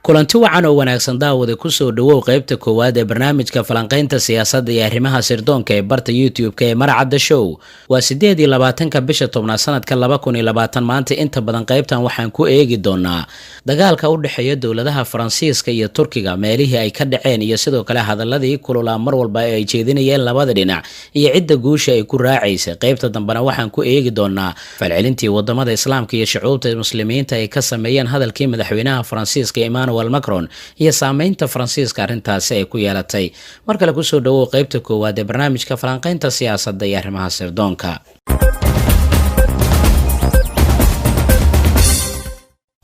kulanti wacan oo wanaagsan daawada kusoo dhawow qaybta koowaad ee barnaamijka falanqaynta siyaasadda iyo arrimaha sirdoonka ee barta youtube-ka ee Marcadda Show. Waa 18 bisha tobnaad sanadka 2020. maanta inta badan qaybtan waxaan ku eegi doonaa dagaalka u dhexeeya dowladaha Faransiiska iyo Turkiga, meelihii ay ka dhaceen iyo sidoo kale hadaladii kulula mar walba ay jeedinayeen labada dhinac iyo cidda guusha ay ku raacaysay. qaybta dambana waxaan ku eegi doonaa falcelintii wadamada Islaamka iyo shucuubta muslimiinta ay ka sameeyeen hadalkii madaxweynaha Faransiiska Emmanuel Macron iyo saameynta Faransiiska arrintaasi ay ku yeelatay. mar kale kusoo dhawow qaybta koowaad ee barnaamijka falanqaynta siyaasadda iyo arrimaha sirdoonka.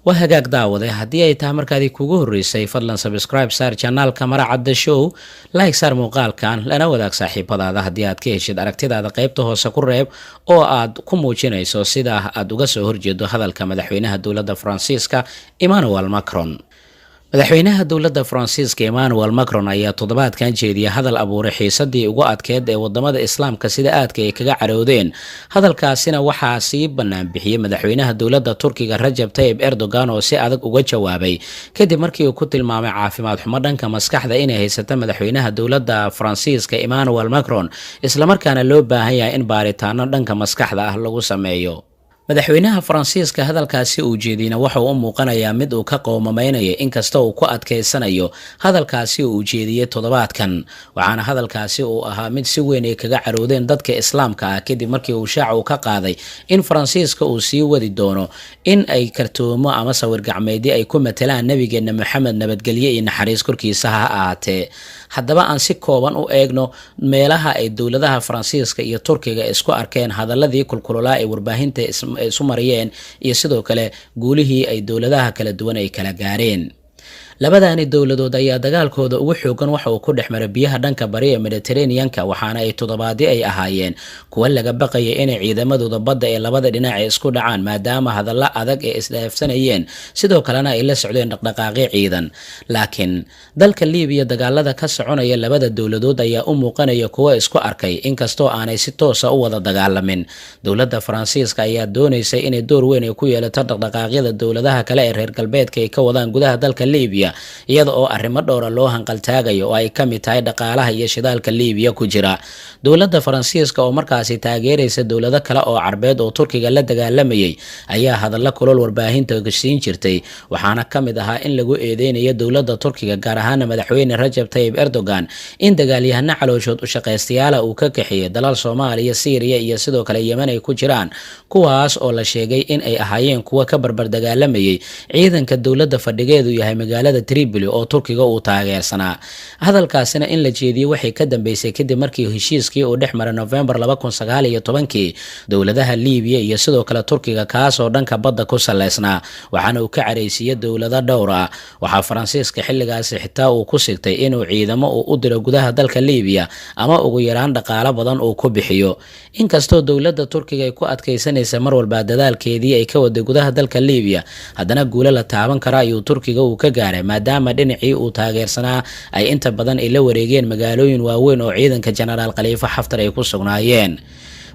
waa hagaag daawade, haddii ay tahay markaadii kugu horreysay fadlan subscribe saar channelka Marcadda Show, like saar muuqaalkan, lana wadaag saaxiibadaada. haddii aad ka heshid aragtidaada qaybta hoose ku reeb oo aad ku muujinayso sida aad uga soo horjeedo hadalka madaxweynaha dowladda Faransiiska Emmanuel Macron. madaxweynaha dowladda Faransiiska Emmanuel Macron ayaa toddobaadkan jeediyay hadal abuuray xiisadii ugu adkeyd ee wadamada Islaamka sida aadka ay kaga caroodeen. hadalkaasina waxaa sii bannaan bixiyay madaxweynaha dowladda Turkiga Recep Tayyip Erdogan oo si adag uga jawaabay kadib markii uu ku tilmaamay caafimaad xumo dhanka maskaxda inay haysato madaxweynaha dowladda Faransiiska Emmanuel Macron, isla markaana loo baahan yahay in baaritaano dhanka maskaxda ah lagu sameeyo. madaxweynaha Faransiiska hadalkaasi uu jeediyna waxa uu muuqanayaa mid uu ka qowmameynaya inkasta uu ku adkeysanayo hadalkaasi uu jeediyay toddobaadkan. waxaana hadalkaasi uu ahaa mid si weyn ay kaga caroodeen dadka Islaamka ah kadib markii uu shaaca ka qaaday in Faransiiska uu sii wadi doono in ay kartoomo ama sawir gacmeedyo ay ku matalaan nabigeena Maxamed nabadgelyo iyo naxariis korkiisa ha ahaatee. haddaba aan si kooban u eegno meelaha ay dowladaha Faransiiska iyo Turkiga isku arkeen hadaladii kulkululaa ee warbaahinta isu mariyeen iyo sidoo kale guulihii ay dowladaha kala duwan ay kala gaareen. labadaani dowladood ayaa dagaalkooda ugu xoogan waxa uu ku dhex maray biyaha dhanka bari ee Mediterranean-ka, waxaana ay toddobaadii ay ahaayeen kuwa laga baqayay inay ciidamadooda badda ee labada dhinac isku dhacaan maadaama hadalla adag ay isdhaafsanayeen, sidoo kalena ay la socdeen dhaqdhaqaaqyo ciidan. laakiin dalka Liibiya dagaalada ka soconaya labada dowladood ayaa u muuqanaya kuwa isku arkay inkastoo aanay si toos ah u wada dagaalamin. dowladda Faransiiska ayaa doonaysay inay door weyn ay ku yeelato dhaqdhaqaaqyada dowladaha kale ee reer galbeedka ay ka wadaan gudaha dalka Liibiya, iyada oo arrimo dhowra loo hanqaltaagayo oo ay ka mid tahay dhaqaalaha iyo shidaalka Liibiya ku jira. dowladda Faransiiska oo markaasi taageeraysa dowlado kale oo Carbeed oo Turkiga la dagaalamayay ayaa hadalla kulul warbaahinta gashiin jirtay, waxaana ka mid ahaa in lagu eedeynayo dowladda Turkiga gaar ahaan madaxweyne Recep Tayyip Erdogan in dagaalyahano calooshood u shaqaystayaal uu ka kaxeeyay dalal Soomaaliya, Syria iyo sidoo kale Yemen ay ku jiraan, kuwaas oo la sheegay in ay ahaayeen kuwa ka barbar dagaalamayay ciidanka dowladda fadhigeedu yahay magaalada Tripoli oo Turkiga uu taageersanaa. hadalkaasina in la jeediyay waxay ka dambeysay kadib markii heshiiskii uu dhex maray November 2019 dowladaha Liibiya iyo sidoo kale Turkiga kaas oo dhanka badda ku saleysnaa, waxaana uu ka careysiiyay dowlado dhowr ah. waxaa Faransiiska xilligaasi xitaa uu ku sigtay inuu ciidamo u diro gudaha dalka Liibiya ama ugu yaraan dhaqaale badan uu ku bixiyo. inkastoo dowladda Turkiga ay ku adkeysanaysa mar walba dadaalkeedii ay ka waday gudaha dalka Liibiya, haddana guulo la taaban kara ayuu Turkiga uu ka gaaray maadaama dhinacii uu taageersanaa ay inta badan ay la wareegeen magaalooyin waaweyn oo ciidanka Generaal Khalifa Haftar ay ku sugnaayeen.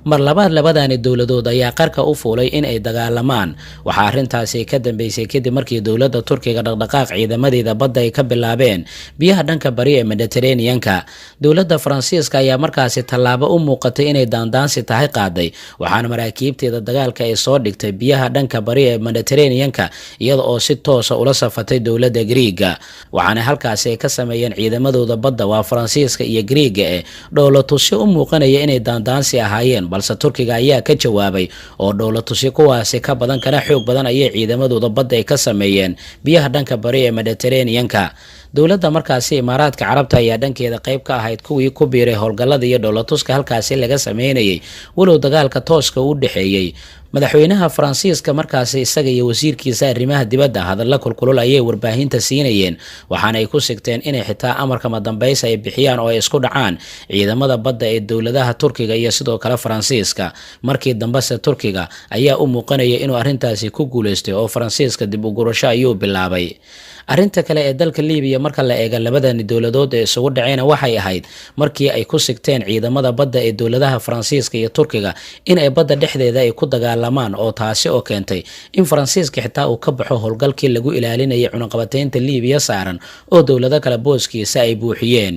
mar labaad labadaani dowladood ayaa qarka u fuulay in ay dagaalamaan. waxaa arrintaasi ka dambeysay kadib markii dowladda Turkiga dhaqdhaqaaq ciidamadeeda badda ay ka bilaabeen biyaha dhanka bari ee Mediterranean-ka. dowladda Faransiiska ayaa markaasi tallaabo u muuqatay inay daandaansi tahay qaaday, waxaana maraakiibteeda dagaalka ay soo dhigtay biyaha dhanka bari ee Mediterranean-ka iyada oo si toosa ula safatay dowladda Greega. waxaana halkaasi ay ka sameeyeen ciidamadooda badda waa Faransiiska iyo Greega dhowlatusyo u muuqanaya inay daandaansi ahaayeen, balse Turkiga ayaa ka jawaabay oo dhowlatusyo kuwaasi ka badan kana xoog badan ayay ciidamadooda badda ay ka sameeyeen biyaha dhanka bari ee Mediterranean-ka. dowladda markaasi Imaaraadka Carabta ayaa dhankeeda qayb ka ahayd kuwii ku biiray howlgallada iyo dhowlatuska halkaasi laga sameynayay, walow dagaalka tooska u dhaxeeyay. madaxweynaha Faransiiska markaasi isaga iyo wasiirkiisa arrimaha dibadda hadalla kulkulul ayay warbaahinta siinayeen, waxaana ay ku sigteen inay xitaa amarka madambaysa ay bixiyaan oo ay isku dhacaan ciidamada badda ee dowladaha Turkiga iyo sidoo kale Faransiiska. markii dambese Turkiga ayaa u muuqanaya inuu arrintaasi ku guuleystay oo Faransiiska dib u gurasho ayuu bilaabay. arrinta kale ee dalka Liibiya marka la eega labadani dowladood ee isugu dhaceyna waxay ahayd markii ay ku sigteen ciidamada badda ee dowladaha Faransiiska iyo Turkiga in ay badda dhexdeeda ay ku dagaalamaan oo taasi oo keentay in Faransiiska xitaa uu ka baxo howlgalkii lagu ilaalinayay cunaqabataynta Liibiya saaran oo dowlado kala booskiisa ay buuxiyeen.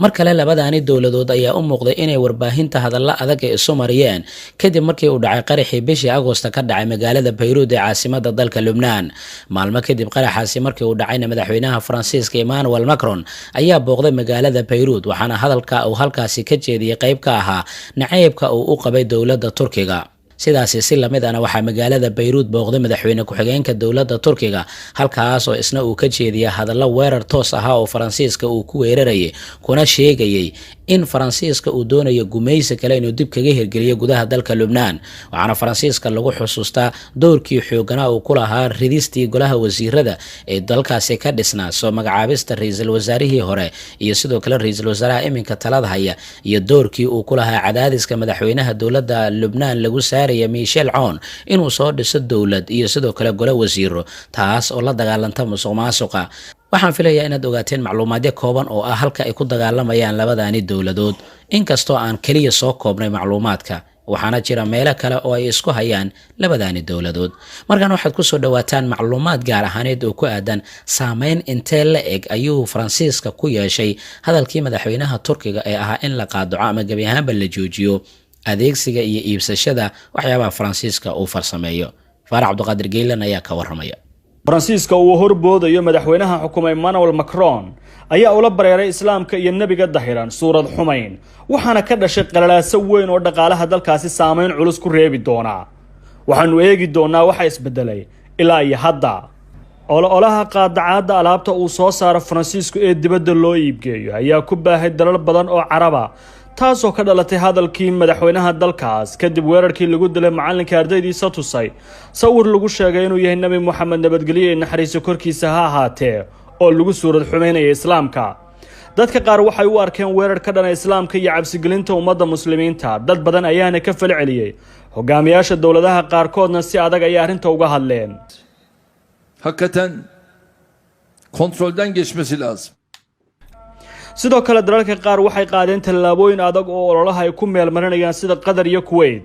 mar kale labadani dowladood ayaa u muuqday inay warbaahinta hadalla adag ee isu mariyeen kadib markii uu dhacay qaraxii bishii Agoosto ka dhacay magaalada Beirut ee caasimadda dalka Lubnaan. maalmo kadib qaraxaasi markii uu dhacayna madaxweynaha Faransiiska Emmanuel Macron ayaa booqday magaalada Beirut waxaana hadalka uu halkaasi ka jeediyay qayb ka ahaa nacaybka uu u qabay dowladda Turkiga. sidaasi si lamid ahna waxaa magaalada Beirut booqday madaxweyne ku-xigeenka dowladda Turkiga halkaas oo isna uu ka jeediyay hadallo weerar toos ah oo Faransiiska uu ku weerarayay kuna sheegayay in Faransiiska uu doonayo gumaysi kale inuu dib kaga hirgeliyo gudaha dalka Lubnaan. waxaana Faransiiska lagu xusuustaa doorkii xoogana uu ku lahaa ridistii golaha wasiirada ee dalkaasi ka dhisnaa soo magacaabista ra'iisul wasaarihii hore iyo sidoo kale ra'iisul wasaaraha iminka talada haya iyo doorkii uu ku lahaa cadaadiska madaxweynaha dowladda Lubnaan lagu saaraya Michel Aoun inuu soo dhiso dowlad iyo sidoo kale golo wasiiro taas oo la dagaalanta musuqmaasuqa. waxaan filayaa inaad ogaateen macluumaadyo kooban oo ah halka ay ku dagaalamayaan labadani dowladood inkastoo aan kaliya soo koobnay macluumaadka waxaana jira meelo kale oo ay isku hayaan labadani dowladood. markan waxaad ku soo dhawaataan macluumaad gaar ahaaneed oo ku aadan saameyn intee la eg ayuu Faransiiska ku yeeshay hadalkii madaxweynaha Turkiga ee ahaa in la qaadaco ama gebi ahaanba la joojiyo adeegsiga iyo iibsashada waxyaabaha Faransiiska uu farsameeyo. Faarax Cabdiqaadir Geelan ayaa ka waramaya. Faransiiska uu horboodayo madaxweynaha xukuumay Emmanuel Macron ayaa ula bareeray islaamka iyo nabiga dahiran suurad xumayn waxaana ka dhashay qalalaaso weyn oo dhaqaalaha dalkaasi saameyn culus ku reebi doona. waxaanu eegi doonaa waxa isbedelay ilaa iyo hadda. olaha qaadacaada alaabta uu soo saaro Faransiisku ee dibadda loo iibgeeyo ayaa ku baahay dalal badan oo Caraba taasoo ka dhalatay hadalkii madaxweynaha dalkaas kadib weerarkii lagu dilay macalinka ardaydiisa tusay sawir lagu sheegay inuu yahay Nabi Muhammad nabadgelyo iyo naxariis korkiisa ha ahaatee oo lagu suurad xumeynaya islaamka. dadka qaar waxay u arkeen weerar ka dhan islaamka iyo cabsigelinta ummadda muslimiinta. dad badan ayaana ka falceliyay hogaamiyaasha dowladaha qaarkoodna si adag ay arrinta uga hadleen. hakikaten kontrolden geçmesi lazım. sidoo kale dalalka qaar waxay qaadeen tallaabooyin adag oo ololaha ay ku meel marinayaan sida Qatar iyo Kuwait.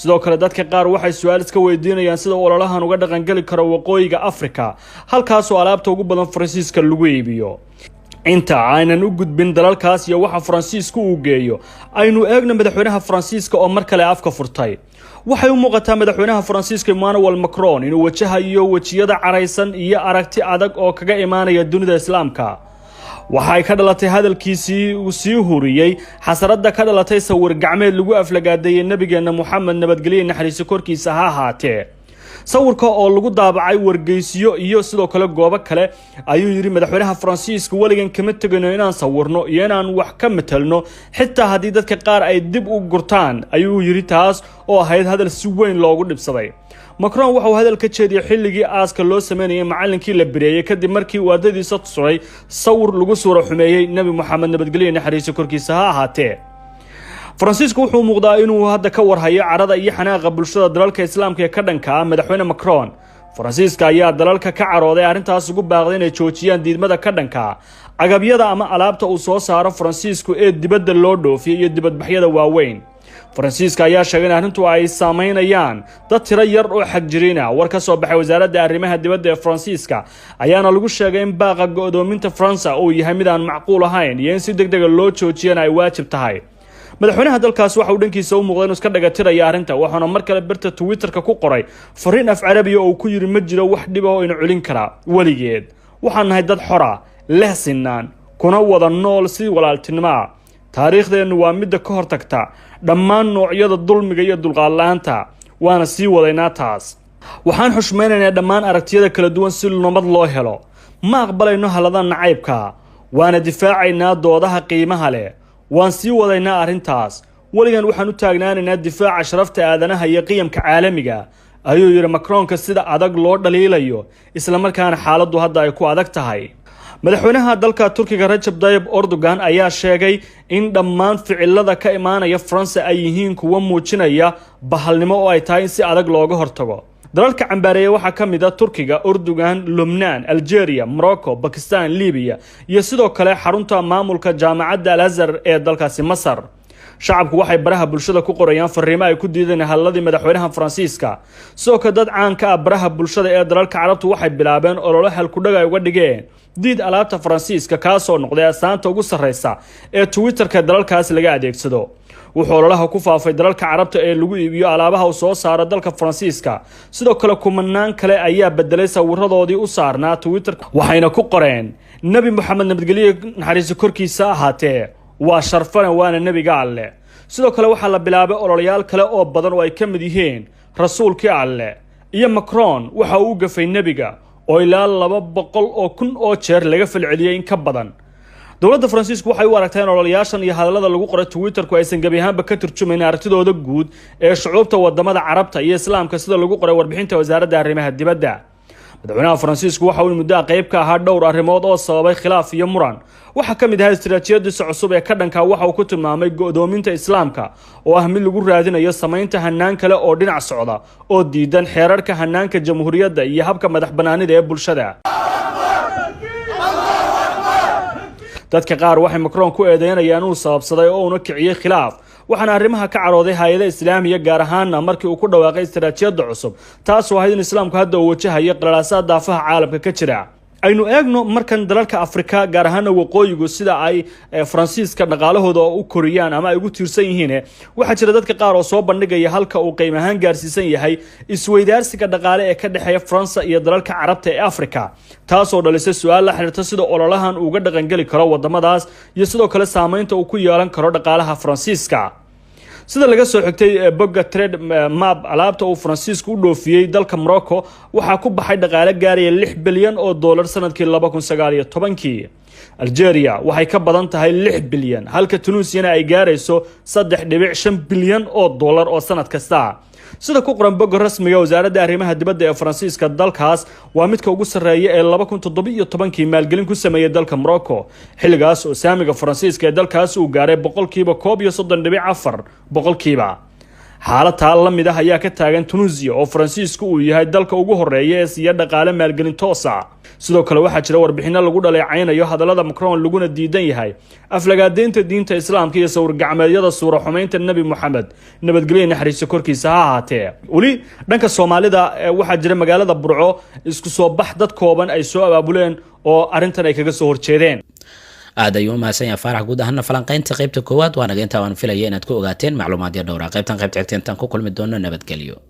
sidoo kale dadka qaar waxay su'aal iska weydiinayaan sida ololahan uga dhaqan gali karo waqooyiga Afrika halkaas oo alaabta ugu badan Faransiiska lagu iibiyo. inta aynan u gudbin dalalkaas iyo waxa Faransiisku uu geeyo aynu eegno madaxweynaha Faransiiska oo mar kale afka furtay. waxay u muuqataa madaxweynaha Faransiiska Emmanuel Macron inuu wajahayo wajiyada caraysan iyo aragti adag oo kaga imaanaya dunida islaamka. waxay ka dhalatay hadalkiisii uu sii huriyay xasarada ka dhalatay sawir gacmeed lagu aflagaadeeyay nabigeena Muhammad nabadgelyo naxariis korkiisa ha ahaatee. sawirka oo lagu daabacay wargeysiyo iyo sidoo kale goobo kale ayuu yiri madaxweynaha Faransiiska waligan kama tagano inaan sawirno iyo inaan wax ka metelno xitaa haddii dadka qaar ay dib u gurtaan ayuu yiri taas oo ahayd hadal si weyn loogu dhibsaday. Macron waxa uu hadal ka jeediyay xilligii aaska loo sameeyay macallinkii la bireeyay kadib markii uu ardaydiisa tusay sawir lagu suura xumeeyay Nabi Muhammad nabadgelyo naxariis korkiisa ha ahaatee. Faransiisku wuxuu muuqdaa inuu hadda ka warhayo carada iyo xanaaqa bulshada dalalka islaamka ee ka dhanka ah madaxweyne Macron. Faransiiska ayaa dalalka ka carooday arrintaas ugu baaqday inay joojiyaan diidmada ka dhanka agabyada ama alaabta uu soo saaro Faransiisku ee dibadda loo dhoofiyo iyo dibadbaxyada waaweyn. Faransiiska ayaa sheegay in arrintu ay saameynayaan dad tiro yar oo xagjiriina. war ka soo baxay wasaaradda arrimaha dibadda ee Faransiiska ayaana lagu sheegay in baaqa go'doominta Faransa uu yahay mid aan macquul ahayn iyo in si degdeg ah loo joojiyana ay waajib tahay. madaxweynaha dalkaas waxa uu dhankiisa u muuqday inuu iska dhagatiraya arrinta waxaana mar kale barta Twitterka ku qoray fariin af Carabiga oo ku yiri ma jiro wax dhib ah oo ina culin kara waligeed. waxaan nahay dad xor ah leh sinaan kuna wada nool si walaaltinimo. taariikhdeenu waa mid ka hortagta dhammaan noocyada dulmiga iyo dulqaadlaanta waana sii wadaynaa taas. waxaan xushmeynaynaa dhammaan aragtiyada kala duwan si nabad loo helo. ma aqbalayno halada nacaybka waana difaacaynaa doodaha qiimaha leh. waan sii wadaynaa arrintaas waligan waxaan u taagnaanaynaa difaaca sharafta aadanaha iyo qiyamka caalamiga ayuu yiri Macron ka sida adag loo dhaliilayo isla markaana xaaladdu hadda ay ku adag tahay. madaxweynaha dalka Turkiga Recep Tayyip Erdogan ayaa sheegay in dhammaan ficilada ka imaanaya Faransa ay yihiin kuwa muujinaya bahalnimo oo ay tahay in si adag looga hortago. dalalka cambaareeya waxaa ka mid ah Turkiga, Urdugan, Lubnaan, Algeria, Morocco, Pakistan, Libiya iyo sidoo kale xarunta maamulka jaamacadda Al-Azhar ee dalkaasi Masar. shacabku waxay baraha bulshada ku qorayaan fariimo ay ku diideen hadalladii madaxweynaha Faransiiska. sidoo kale dad caan ka ah baraha bulshada ee dalalka carabtu waxay bilaabeen olole halkudhag ay uga dhigeen diid alaabta Faransiiska kaasoo noqday astaanta ugu sarreysa ee Twitterka dalalkaas laga adeegsado. wuxuu ololaha ku faafay dalalka carabta ee lagu iibiyo alaabaha uu soo saaro dalka Faransiiska. sidoo kale kumanaan kale ayaa bedelay sawiradoodii u saarnaa Twitter waxayna ku qoreen Nabi Muhammad nabadgelyo naxariis korkiisa ahaatee waa sharfana waana nabiga Alle. sidoo kale waxaa la bilaabay ololayaal kale oo badan oo ay ka mid yihiin rasuulkii Alle iyo Macron waxa uu gafay nabiga oo ilaa 200,000 oo jeer laga falceliyay in ka badan. dowladda Faransiisku waxay u aragtay in ololayaashan iyo hadallada lagu qoray Twitterku aysan gabi ahaanba ka turjumayn aragtidooda guud ee shucuubta wadamada Carabta iyo Islaamka sida lagu qoray warbixinta wasaaradda arrimaha dibadda. madaxweynaha Faransiisku waxa uu muddo qayb ka ahaa dhowr arrimood oo sababay khilaaf iyo muran. waxa ka mid ah istiraatiijiyadiisa cusub ee ka dhanka waxa uu ku tilmaamay go'doominta Islaamka oo ah mid lagu raadinayo samaynta hannaan kale oo dhinac socda oo diidan xeerarka hannaanka jamhuuriyadda iyo habka madax bannaanida ee bulshada. dadka qaar waxay Macron ku eedeynayaan inuu sababsaday oo uu kiciyay khilaaf waxaana arrimaha ka carooday hay'adaha Islaamiga gaar ahaan markii uu ku dhawaaqay istiraatiijiyada cusub taas oo ahayd in Islaamku hadda uu wajahayo qalalaasada daafaha caalamka ka jira. aynu eegno markan dalalka Afrika gaar ahaan waqooyigu sida ay Faransiiska dhaqaalahooda u koriyaan ama ay ugu tiirsan yihiin waxa jira dadka qaar oo soo bandhigaya halka uu qiimo ahaan gaarsiisan yahay isweydaarsiga dhaqaale ee ka dhaxeeya Faransa iyo dalalka Carabta ee Afrika taas oo dhalisay su'aal la xiriirta sida ololahan uga dhaqan gali karo wadamadaas iyo sidoo kale saameynta uu ku yeelan karo dhaqaalaha Faransiiska. sida laga soo xigtay bogga Trade Map alaabta uu Faransiisku u dhoofiyay dalka Morocco waxa ku baxay dhaqaale gaaraya $6 bilyan sanadkii 2019. Algeria waxay ka badan tahay $6 bilyan halka Tunisia ay gaarayso $3.5 bilyan oo sanad kasta. sida ku qoran bogga rasmiga wasaaradda arrimaha dibadda ee Faransiiska dalkaas waa midka ugu sareeya ee 2017 maalgelin ku sameeyay dalka Morocco xilligaas oo saamiga Faransiiska ee dalkaas uu gaaray 31.4%. xaalada la mid ah ayaa ka taagan Tunisia oo Faransiisku uu yahay dalka ugu horeeya ee siiya dhaqaale maalgelin toos ah. sidoo kale waxaa jira warbixino lagu dhaleecaynayo hadallada Macron laguna diidan yahay aflagaadeynta diinta Islaamka iyo sawir gacmeedyada suura xumeynta Nabi Muhammad nabadgelyo naxariis korkiisa ha ahaatee. wali dhanka Soomaalida waxaa jira magaalada Burco isku soo bax dad kooban ay soo abaabuleen oo arintan ay kaga soo horjeedeen. aad ayuu mahadsan yahay Faarax guud ahaan falanqaynta qaybta koowaad waana inta aan filayo inaad ku ogaateen macluumaadyo dhowr ah qaybtan xigta intaan ku kulmi doono nabadgelyo.